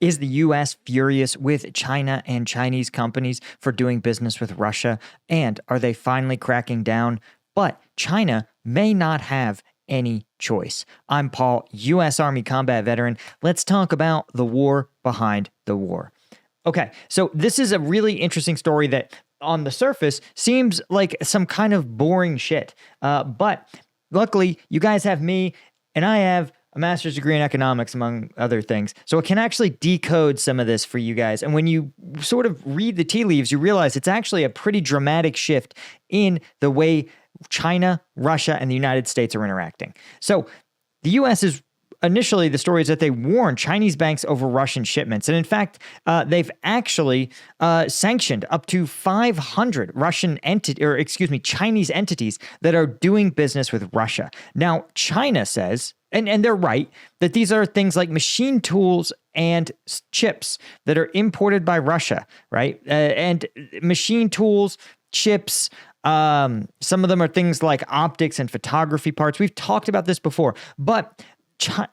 Is the U.S. furious with China and Chinese companies for doing business with Russia? And are they finally cracking down? But China may not have any choice. I'm Paul, U.S. Army combat veteran. Let's talk about the war behind the war. Okay, so this is a really interesting story that on the surface seems like some kind of boring shit. But luckily, you guys have me, and I have a master's degree in economics, among other things. So it can actually decode some of this for you guys. And when you sort of read the tea leaves, you realize it's actually a pretty dramatic shift in the way China, Russia, and the United States are interacting. So the U.S. is initially, the story is that they warned Chinese banks over Russian shipments. And in fact, they've actually sanctioned up to 500 Chinese entities that are doing business with Russia. Now, China says, and they're right, that these are things like machine tools and chips that are imported by Russia, right? And machine tools, chips, some of them are things like optics and photography parts. We've talked about this before, but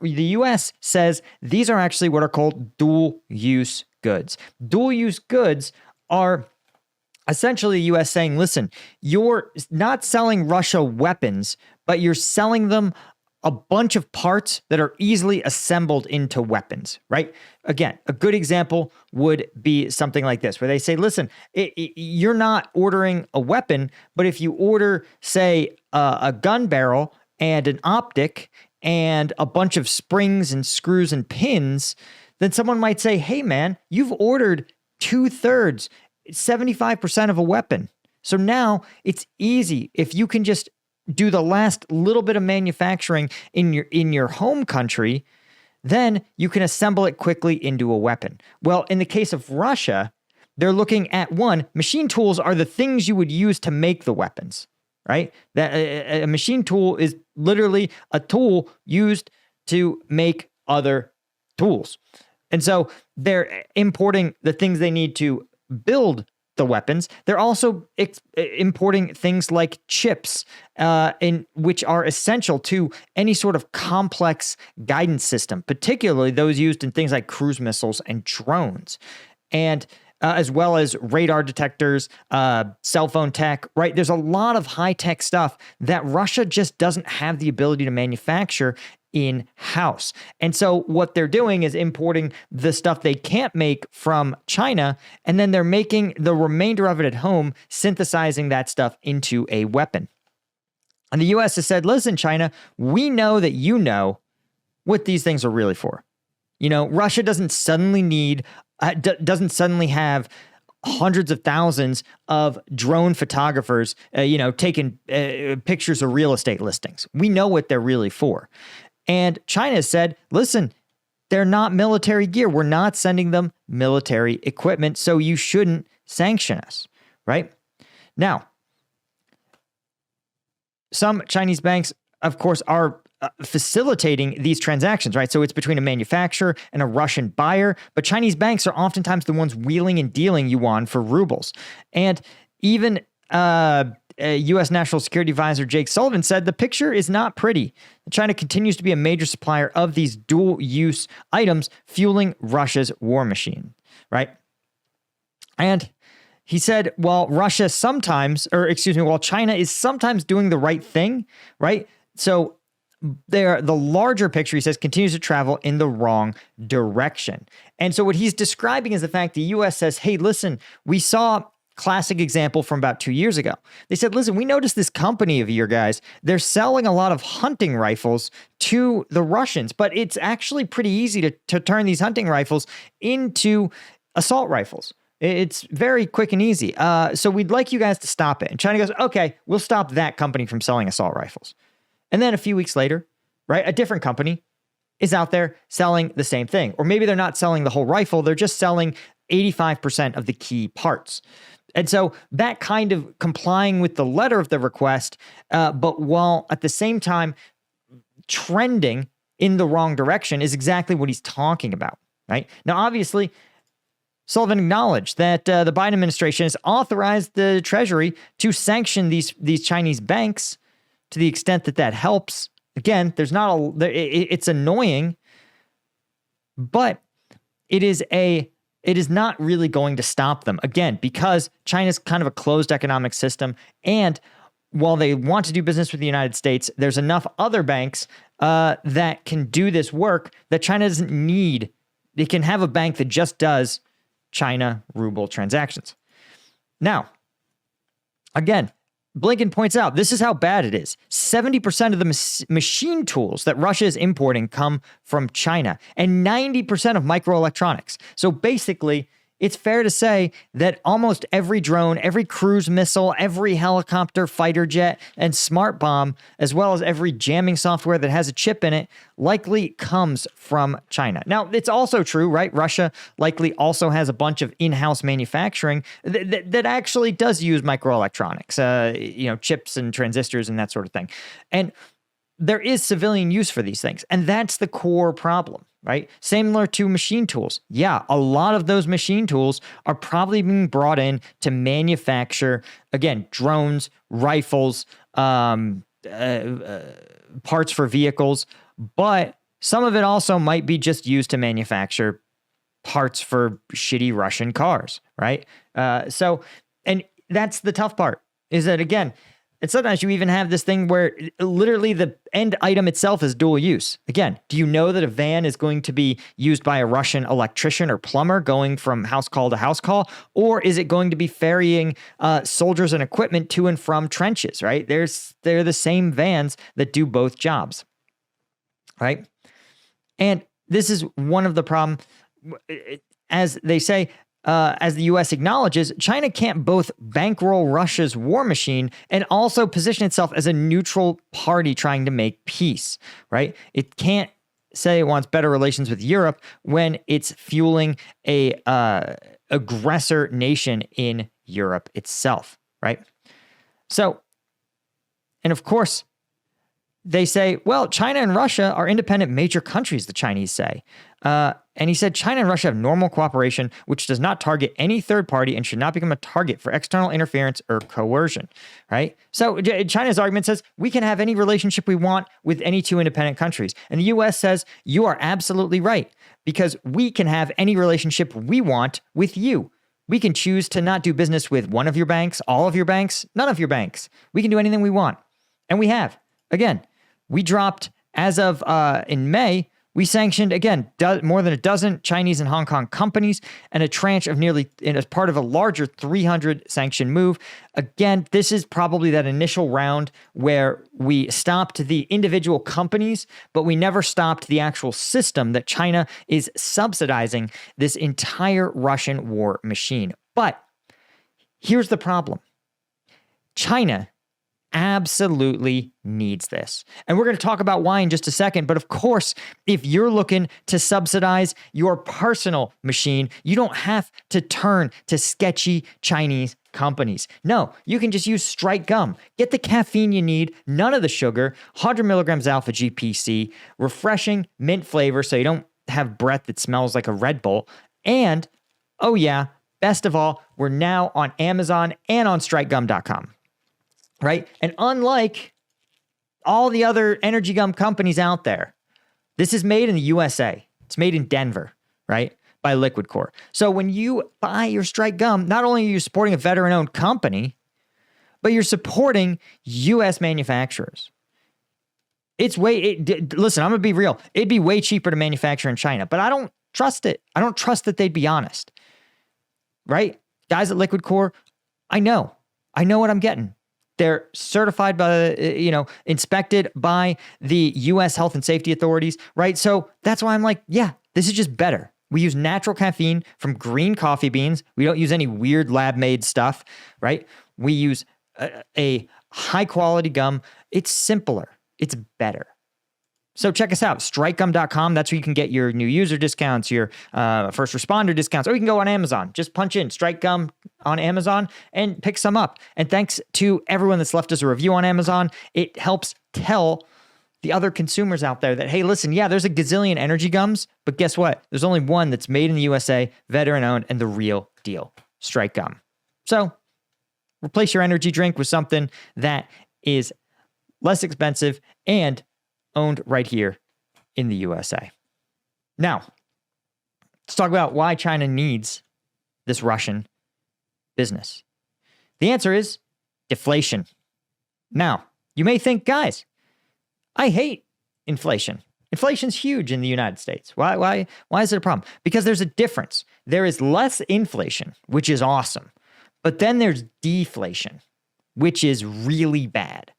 the U.S. says these are actually what are called dual-use goods. Dual-use goods are essentially the U.S. saying, listen, you're not selling Russia weapons, but you're selling them a bunch of parts that are easily assembled into weapons, right? Again, a good example would be something like this, where they say, listen, you're not ordering a weapon, but if you order, say, a gun barrel and an optic and a bunch of springs and screws and pins, then someone might say, hey, man, you've ordered 2/3, 75% of a weapon. So now it's easy. If you can just do the last little bit of manufacturing in your home country, then you can assemble it quickly into a weapon. Well, in the case of Russia, they're looking at machine tools are the things you would use to make the weapons, right? That a machine tool is literally a tool used to make other tools. And so they're importing the things they need to build the weapons. They're also importing things like chips, which are essential to any sort of complex guidance system, particularly those used in things like cruise missiles and drones, and as well as radar detectors, cell phone tech, right? There's a lot of high-tech stuff that Russia just doesn't have the ability to manufacture in-house. And so what they're doing is importing the stuff they can't make from China, and then they're making the remainder of it at home, synthesizing that stuff into a weapon. And the U.S. has said, listen, China, we know that you know what these things are really for. You know, Russia doesn't suddenly have hundreds of thousands of drone photographers, taking pictures of real estate listings. We know what they're really for. And China said, listen, they're not military gear. We're not sending them military equipment, so you shouldn't sanction us, right? Now, some Chinese banks, of course, are facilitating these transactions, right? So it's between a manufacturer and a Russian buyer, but Chinese banks are oftentimes the ones wheeling and dealing yuan for rubles. And even U.S. National Security Advisor Jake Sullivan said the picture is not pretty. China continues to be a major supplier of these dual-use items, fueling Russia's war machine, right? And he said, while China is sometimes doing the right thing, right? So the larger picture, he says, continues to travel in the wrong direction. And so what he's describing is the fact the U.S. says, hey, listen, we saw classic example from about 2 years ago. They said, listen, we noticed this company of your guys, they're selling a lot of hunting rifles to the Russians, but it's actually pretty easy to turn these hunting rifles into assault rifles. It's very quick and easy. So we'd like you guys to stop it. And China goes, okay, we'll stop that company from selling assault rifles. And then a few weeks later, right, a different company is out there selling the same thing. Or maybe they're not selling the whole rifle, they're just selling 85% of the key parts. And so that kind of complying with the letter of the request, but while at the same time trending in the wrong direction is exactly what he's talking about, right? Now, obviously, Sullivan acknowledged that the Biden administration has authorized the Treasury to sanction these Chinese banks to the extent that helps. Again, it's annoying, but it is not really going to stop them. Again, because China's kind of a closed economic system. And while they want to do business with the United States, there's enough other banks that can do this work that China doesn't need. They can have a bank that just does China ruble transactions. Now, again, Blinken points out this is how bad it is. 70% of the machine tools that Russia is importing come from China, and 90% of microelectronics. So basically, it's fair to say that almost every drone, every cruise missile, every helicopter, fighter jet, and smart bomb, as well as every jamming software that has a chip in it, likely comes from China. Now, it's also true, right? Russia likely also has a bunch of in-house manufacturing that actually does use microelectronics, chips and transistors and that sort of thing. And there is civilian use for these things, and that's the core problem. Right? Similar to machine tools. Yeah, a lot of those machine tools are probably being brought in to manufacture, again, drones, rifles, parts for vehicles, but some of it also might be just used to manufacture parts for shitty Russian cars, right? And that's the tough part, is that, again, and sometimes you even have this thing where literally the end item itself is dual use. Again, do you know that a van is going to be used by a Russian electrician or plumber going from house call to house call? Or is it going to be ferrying soldiers and equipment to and from trenches, right? They're the same vans that do both jobs, right? And this is one of the problems, as they say, as the U.S. acknowledges, China can't both bankroll Russia's war machine and also position itself as a neutral party trying to make peace, right? It can't say it wants better relations with Europe when it's fueling a aggressor nation in Europe itself, right? So, and of course, they say, well, China and Russia are independent major countries, the Chinese say. And he said China and Russia have normal cooperation, which does not target any third party and should not become a target for external interference or coercion, right? So China's argument says we can have any relationship we want with any two independent countries. And the U.S. says you are absolutely right, because we can have any relationship we want with you. We can choose to not do business with one of your banks, all of your banks, none of your banks. We can do anything we want. And we have. Again, we dropped, as of in May, we sanctioned, again, more than a dozen Chinese and Hong Kong companies and a tranche of nearly, as part of a larger 300 sanction move. Again, this is probably that initial round where we stopped the individual companies, but we never stopped the actual system that China is subsidizing this entire Russian war machine. But here's the problem. China absolutely needs this. And we're going to talk about why in just a second. But of course, if you're looking to subsidize your personal machine, you don't have to turn to sketchy Chinese companies. No, you can just use Strike Gum. Get the caffeine you need, none of the sugar, 100 milligrams alpha GPC, refreshing mint flavor so you don't have breath that smells like a Red Bull. And, oh yeah, best of all, we're now on Amazon and on strikegum.com. Right? And unlike all the other energy gum companies out there, this is made in the USA. It's made in Denver, right? By Liquid Core. So when you buy your Strike Gum, not only are you supporting a veteran-owned company, but you're supporting U.S. manufacturers. Listen, I'm going to be real. It'd be way cheaper to manufacture in China, but I don't trust it. I don't trust that they'd be honest. Right? Guys at Liquid Core, I know what I'm getting. They're certified by, inspected by the U.S. health and safety authorities, right? So that's why I'm like, yeah, this is just better. We use natural caffeine from green coffee beans. We don't use any weird lab-made stuff, right? We use a high-quality gum. It's simpler. It's better. So check us out, strikegum.com. That's where you can get your new user discounts, your first responder discounts, or you can go on Amazon. Just punch in Strike Gum on Amazon and pick some up. And thanks to everyone that's left us a review on Amazon. It helps tell the other consumers out there that, hey, listen, yeah, there's a gazillion energy gums, but guess what? There's only one that's made in the USA, veteran-owned, and the real deal, Strike Gum. So replace your energy drink with something that is less expensive and owned right here in the USA. Now, Let's talk about why China needs this Russian business. The answer is deflation. Now, you may think, guys, I hate inflation. Inflation's huge in the United States. Why is it a problem? Because there's a difference. There is less inflation, which is awesome. But then there's deflation, which is really bad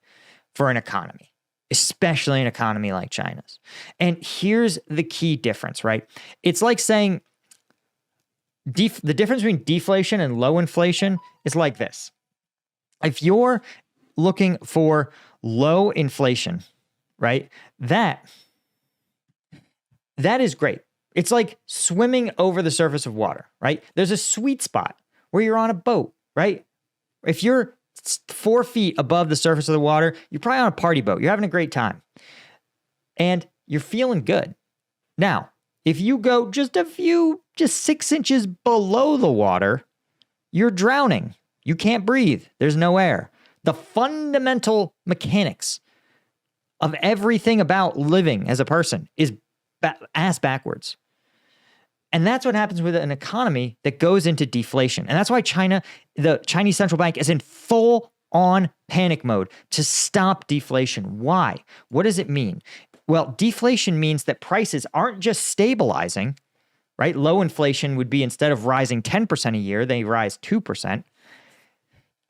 for an economy, especially an economy like China's. And here's the key difference, right? It's like saying the difference between deflation and low inflation is like this. If you're looking for low inflation, right, that is great. It's like swimming over the surface of water, right? There's a sweet spot where you're on a boat, right? If you're 4 feet above the surface of the water, you're probably on a party boat. You're having a great time. And you're feeling good. Now, if you go just 6 inches below the water, you're drowning. You can't breathe. There's no air. The fundamental mechanics of everything about living as a person is ass backwards. And that's what happens with an economy that goes into deflation. And that's why the Chinese central bank is in full on panic mode to stop deflation. Why? What does it mean? Well, deflation means that prices aren't just stabilizing, right? Low inflation would be instead of rising 10% a year, they rise 2%.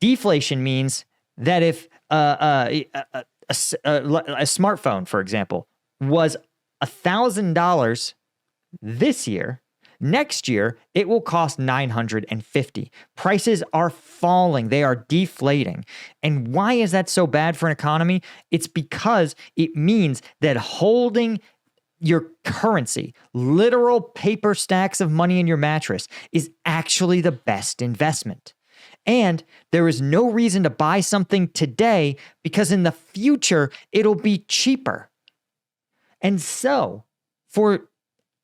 Deflation means that if a smartphone, for example, was $1,000 this year, next year it will cost $950. Prices are falling. They are deflating. And why is that so bad for an economy? It's because it means that holding your currency, literal paper stacks of money in your mattress, is actually the best investment. And there is no reason to buy something today because in the future, it'll be cheaper. And so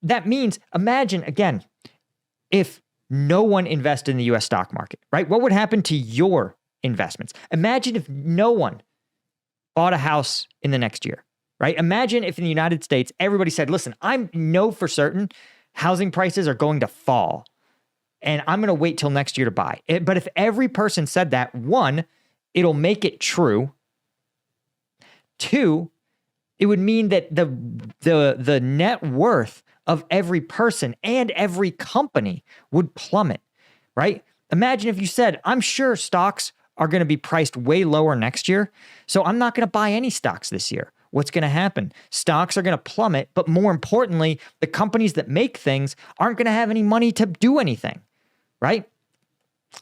that means, imagine again, if no one invested in the US stock market, right? What would happen to your investments? Imagine if no one bought a house in the next year, right? Imagine if in the United States, everybody said, listen, I know for certain housing prices are going to fall. And I'm going to wait till next year to buy. But if every person said that, one, it'll make it true. Two, it would mean that the net worth of every person and every company would plummet, right? Imagine if you said, I'm sure stocks are going to be priced way lower next year, so I'm not going to buy any stocks this year. What's going to happen? Stocks are going to plummet, but more importantly, the companies that make things aren't going to have any money to do anything. Right?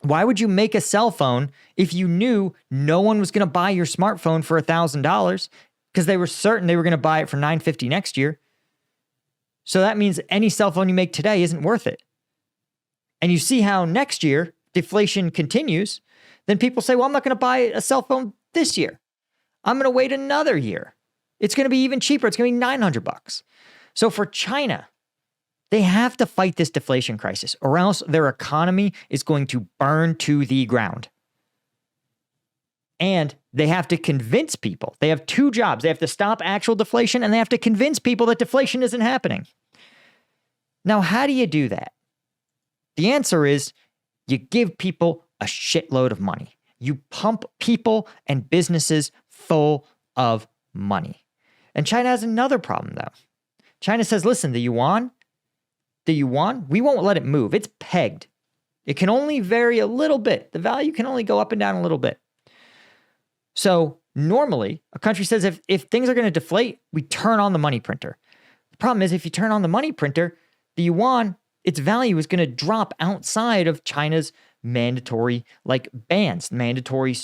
Why would you make a cell phone if you knew no one was going to buy your smartphone for $1,000 because they were certain they were going to buy it for $950 next year? So that means any cell phone you make today isn't worth it. And you see how next year deflation continues, then people say, well, I'm not going to buy a cell phone this year. I'm going to wait another year. It's going to be even cheaper. It's going to be $900. So for China, they have to fight this deflation crisis, or else their economy is going to burn to the ground. And they have to convince people. They have two jobs. They have to stop actual deflation, and they have to convince people that deflation isn't happening. Now, how do you do that? The answer is you give people a shitload of money. You pump people and businesses full of money. And China has another problem, though. China says, listen, the yuan, we won't let it move. It's pegged. It can only vary a little bit. The value can only go up and down a little bit. So normally, a country says if things are going to deflate, we turn on the money printer. The problem is if you turn on the money printer, the yuan, its value is going to drop outside of China's mandatory bans, mandatory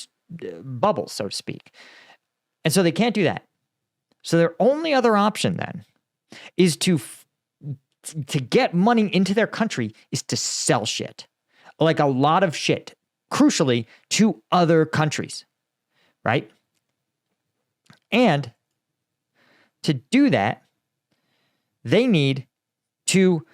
bubbles, so to speak. And so they can't do that. So their only other option then is to get money into their country is to sell shit, like a lot of shit, crucially to other countries, right? And to do that, they need to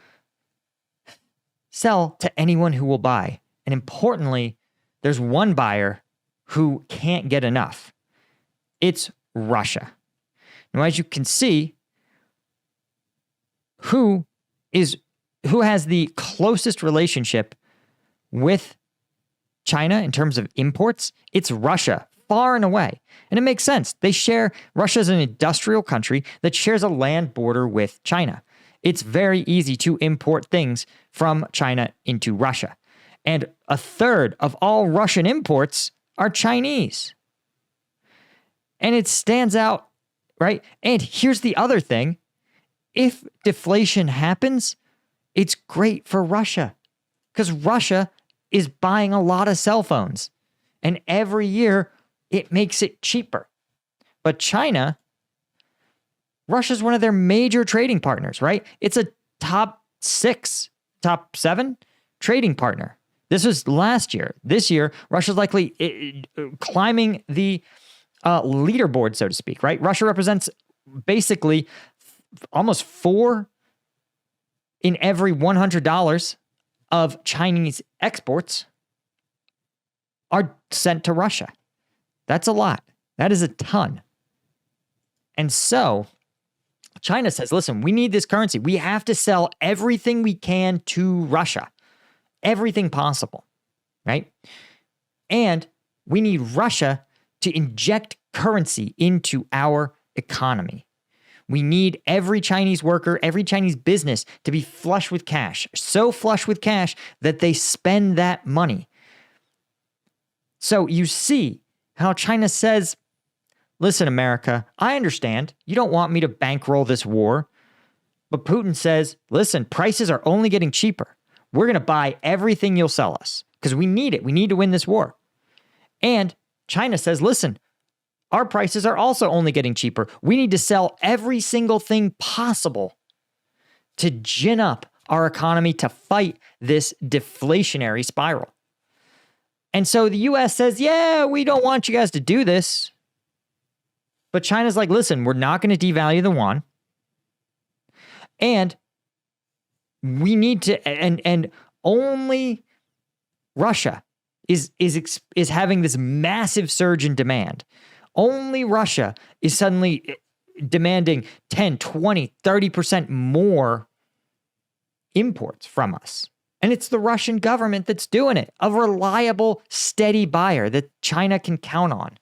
sell to anyone who will buy. And importantly, there's one buyer who can't get enough. It's Russia. Now, as you can see, who who has the closest relationship with China in terms of imports? It's Russia, far and away. And it makes sense. Russia is an industrial country that shares a land border with China. It's very easy to import things from China into Russia. And a third of all Russian imports are Chinese. And it stands out, right? And here's the other thing. If deflation happens, it's great for Russia because Russia is buying a lot of cell phones. And every year, it makes it cheaper. But Russia's one of their major trading partners, right? It's a top 7 trading partner. This was last year. This year, Russia's likely climbing the leaderboard, so to speak, right? Russia represents basically almost 4 in every $100 of Chinese exports are sent to Russia. That's a lot. That is a ton. And so China says, listen, we need this currency. We have to sell everything we can to Russia, everything possible, right? And we need Russia to inject currency into our economy. We need every Chinese worker, every Chinese business to be flush with cash, so flush with cash that they spend that money. So you see how China says, listen, America, I understand you don't want me to bankroll this war, but Putin says, listen, prices are only getting cheaper. We're going to buy everything you'll sell us because we need it. We need to win this war. And China says, listen, our prices are also only getting cheaper. We need to sell every single thing possible to gin up our economy to fight this deflationary spiral. And so the US says, yeah, we don't want you guys to do this. But China's like, listen, we're not going to devalue the yuan. And we need to, and only Russia is having this massive surge in demand. Only Russia is suddenly demanding 10, 20, 30% more imports from us. And it's the Russian government that's doing it, a reliable, steady buyer that China can count on.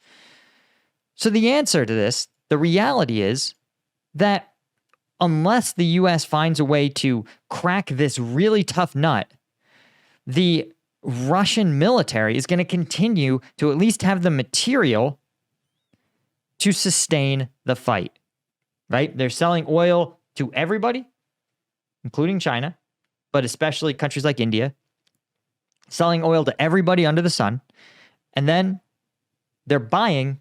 So the answer to this, the reality is that unless the US finds a way to crack this really tough nut, the Russian military is going to continue to at least have the material to sustain the fight, right? They're selling oil to everybody, including China, but especially countries like India, selling oil to everybody under the sun. And then they're buying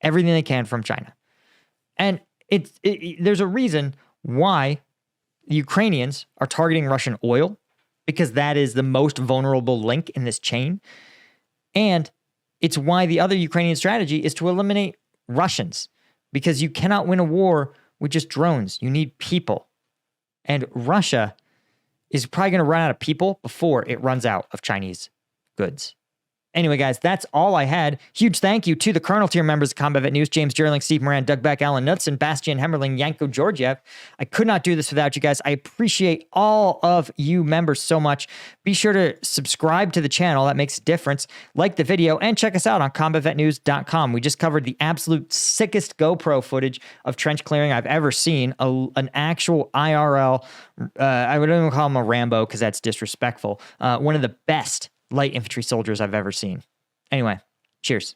everything they can from China. And there's a reason why the Ukrainians are targeting Russian oil, because that is the most vulnerable link in this chain. And it's why the other Ukrainian strategy is to eliminate Russians, because you cannot win a war with just drones. You need people. And Russia is probably going to run out of people before it runs out of Chinese goods. Anyway, guys, that's all I had. Huge thank you to the Colonel tier members of Combat Vet News, James Jerling, Steve Moran, Doug Beck, Alan Knudsen, Bastian Hemmerling, Yanko Georgiev. I could not do this without you guys. I appreciate all of you members so much. Be sure to subscribe to the channel. That makes a difference. Like the video and check us out on combatvetnews.com. We just covered the absolute sickest GoPro footage of trench clearing I've ever seen. An actual IRL, I wouldn't even call him a Rambo because that's disrespectful. One of the best light infantry soldiers I've ever seen. Anyway, cheers.